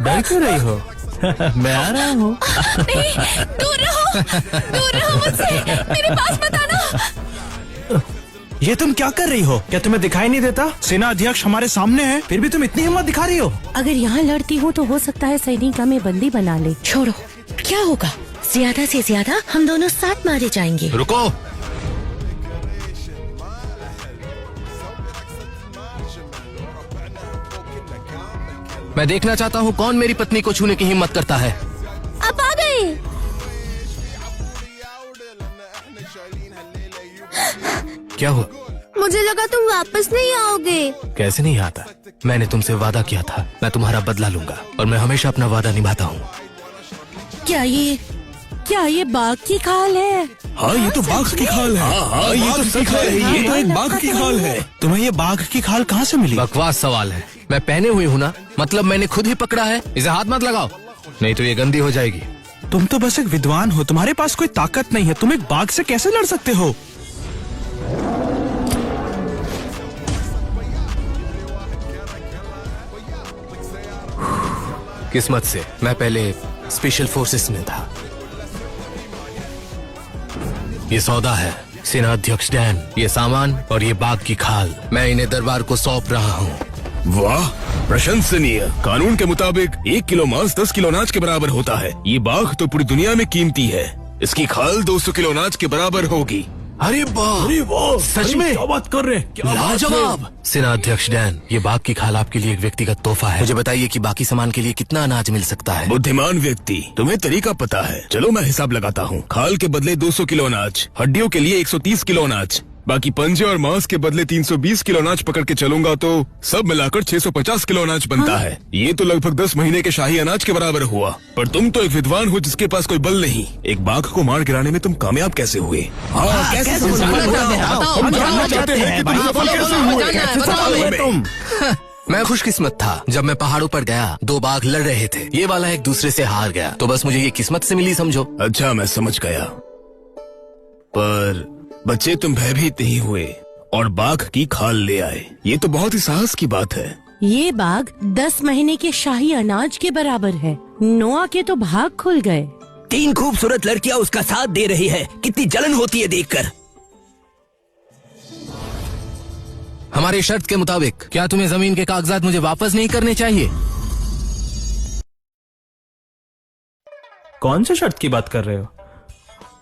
डर क्यों रही हो? मैं आ रहा हूँ। नहीं, दूर रहो मुझसे, मेरे पास मत आना। ये तुम क्या कर रही हो? क्या तुम्हें दिखाई नहीं देता? सेना अध्यक्ष हमारे सामने है, फिर भी तुम इतनी हिम्मत दिखा रही हो। अगर यहाँ लड़ती हूँ तो हो सकता है सैनिक हमें बंदी बना ले। छोड़ो, क्या होगा? ज्यादा से ज्यादा हम दोनों साथ मारे जाएंगे। रुको, मैं देखना चाहता हूँ कौन मेरी पत्नी को छूने की हिम्मत करता है। अब आ गए। क्या हुआ? मुझे लगा तुम वापस नहीं आओगे। कैसे नहीं आता? मैंने तुमसे वादा किया था, मैं तुम्हारा बदला लूंगा और मैं हमेशा अपना वादा निभाता हूँ। क्या ये बाघ की खाल है? हाँ, ये तो बाघ की खाल है। हाँ, ये तो सच है। ये तो एक बाघ की खाल है। तुम्हें ये बाघ की खाल कहाँ से मिली? बकवास सवाल है। मैं पहने हुई हूँ ना, मतलब मैंने खुद ही पकड़ा है। इसे हाथ मत लगाओ, नहीं तो ये गंदी हो जाएगी। तुम तो बस एक विद्वान हो, तुम्हारे पास कोई ताकत नहीं है। तुम एक बाघ से कैसे लड़ सकते हो? किस्मत से मैं पहले स्पेशल फोर्सेस में था। ये सौदा है सेना अध्यक्ष डैन, ये सामान और ये बाघ की खाल मैं इन्हें दरबार को सौंप रहा हूँ। वाह, प्रशंसनीय। कानून के मुताबिक 1 किलो मांस 10 किलो अनाज के बराबर होता है। ये बाघ तो पूरी दुनिया में कीमती है। इसकी खाल 200 किलो अनाज के बराबर होगी। अरे वाह, सच में? क्या बात कर रहे हैं? लाजवाब। सेना अध्यक्ष डैन, ये बाघ की खाल आपके लिए एक व्यक्तिगत तोहफा है। मुझे बताइए कि बाकी सामान के लिए कितना अनाज मिल सकता है? बुद्धिमान व्यक्ति, तुम्हें तरीका पता है। चलो मैं हिसाब लगाता हूँ। खाल के बदले 200 किलो अनाज, हड्डियों के लिए 130 किलो अनाज, बाकी पंजे और मांस के बदले 320 किलो अनाज पकड़ के चलूंगा तो सब मिलाकर 650 किलो अनाज बनता है। ये तो लगभग 10 महीने के शाही अनाज के बराबर हुआ। पर तुम तो एक विद्वान हो जिसके पास कोई बल नहीं। एक बाघ को मार गिराने में तुम कामयाब कैसे हुए? कैसे तुम? मैं खुशकिस्मत था, जब मैं पहाड़ों पर गया 2 बाघ लड़ रहे थे। ये वाला एक दूसरे से हार गया, तो बस मुझे ये किस्मत से मिली समझो। अच्छा, मैं समझ गया। पर बच्चे, तुम भयभीत नहीं हुए और बाघ की खाल ले आए। ये तो बहुत ही साहस की बात है। ये बाघ 10 महीने के शाही अनाज के बराबर है। नोआ के तो भाग खुल गए। 3 खूबसूरत लड़कियां उसका साथ दे रही है। कितनी जलन होती है देखकर। हमारी शर्त के मुताबिक क्या तुम्हें जमीन के कागजात मुझे वापस नहीं करने चाहिए? कौन सी शर्त की बात कर रहे हो?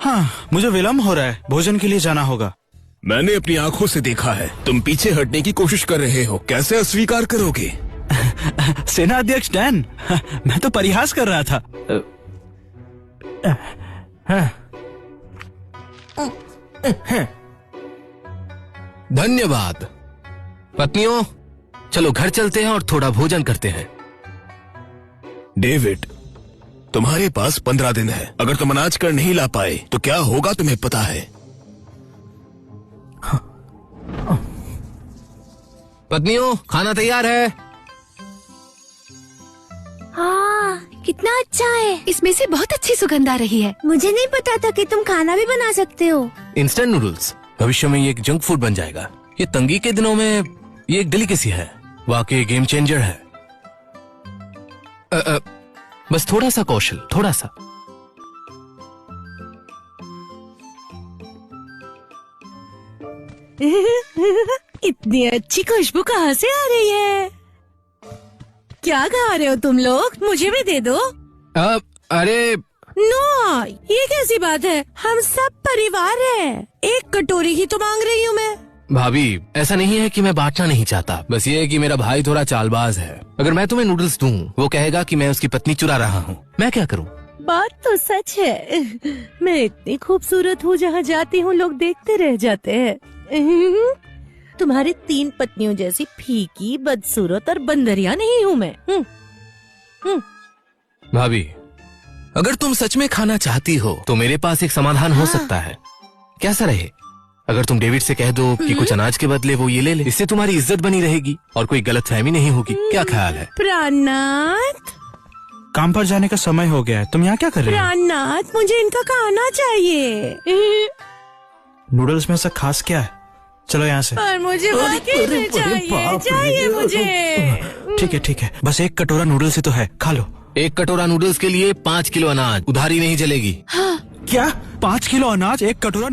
हाँ, मुझे विलम्ब हो रहा है, भोजन के लिए जाना होगा। मैंने अपनी आंखों से देखा है, तुम पीछे हटने की कोशिश कर रहे हो। कैसे अस्वीकार करोगे? सेना अध्यक्ष डैन, मैं तो परिहास कर रहा था। धन्यवाद। पत्नियों, चलो घर चलते हैं और थोड़ा भोजन करते हैं। डेविड, तुम्हारे पास 15 दिन है। अगर तुम अनाज कर नहीं ला पाए तो क्या होगा तुम्हें पता है? पत्नियों, खाना तैयार है। हाँ, कितना अच्छा है। इसमें से बहुत अच्छी सुगंध आ रही है। मुझे नहीं पता था कि तुम खाना भी बना सकते हो। इंस्टेंट नूडल्स भविष्य में ये एक जंक फूड बन जाएगा। ये तंगी के दिनों में ये एक डेलिकेसी है, वाकई गेम चेंजर है। बस थोड़ा सा कौशल, थोड़ा सा। इतनी अच्छी खुशबू कहाँ से आ रही है? क्या खा रहे हो तुम लोग? मुझे भी दे दो। अरे नो, ये कैसी बात है? हम सब परिवार हैं। एक कटोरी ही तो मांग रही हूँ मैं। भाभी, ऐसा नहीं है कि मैं बांटना नहीं चाहता, बस ये है कि मेरा भाई थोड़ा चालबाज है। अगर मैं तुम्हें नूडल्स दूं, वो कहेगा कि मैं उसकी पत्नी चुरा रहा हूँ। मैं क्या करूँ? बात तो सच है। मैं इतनी खूबसूरत हूँ, जहाँ जाती हूँ लोग देखते रह जाते हैं। तुम्हारी 3 पत्नियों जैसी फीकी, बदसूरत और बंदरिया नहीं हूँ मैं। भाभी, अगर तुम सच में खाना चाहती हो तो मेरे पास एक समाधान हो सकता है। कैसा रहे अगर तुम डेविड से कह दो कि कुछ अनाज के बदले वो ये ले ले? इससे तुम्हारी इज्जत बनी रहेगी और कोई गलतफहमी नहीं होगी। क्या ख्याल है? प्राणनाथ, काम पर जाने का समय हो गया है, तुम यहाँ क्या कर रहे हो? प्राणनाथ, मुझे इनका खाना चाहिए। नूडल्स में ऐसा खास क्या है? चलो यहाँ से। पर मुझे वाकई में चाहिए मुझे। ठीक है, बस एक कटोरा नूडल्स ही तो है, खा लो। 1 कटोरा नूडल्स के लिए 5 किलो अनाज, उधारी नहीं चलेगी। क्या 5 किलो अनाज 1 कटोरा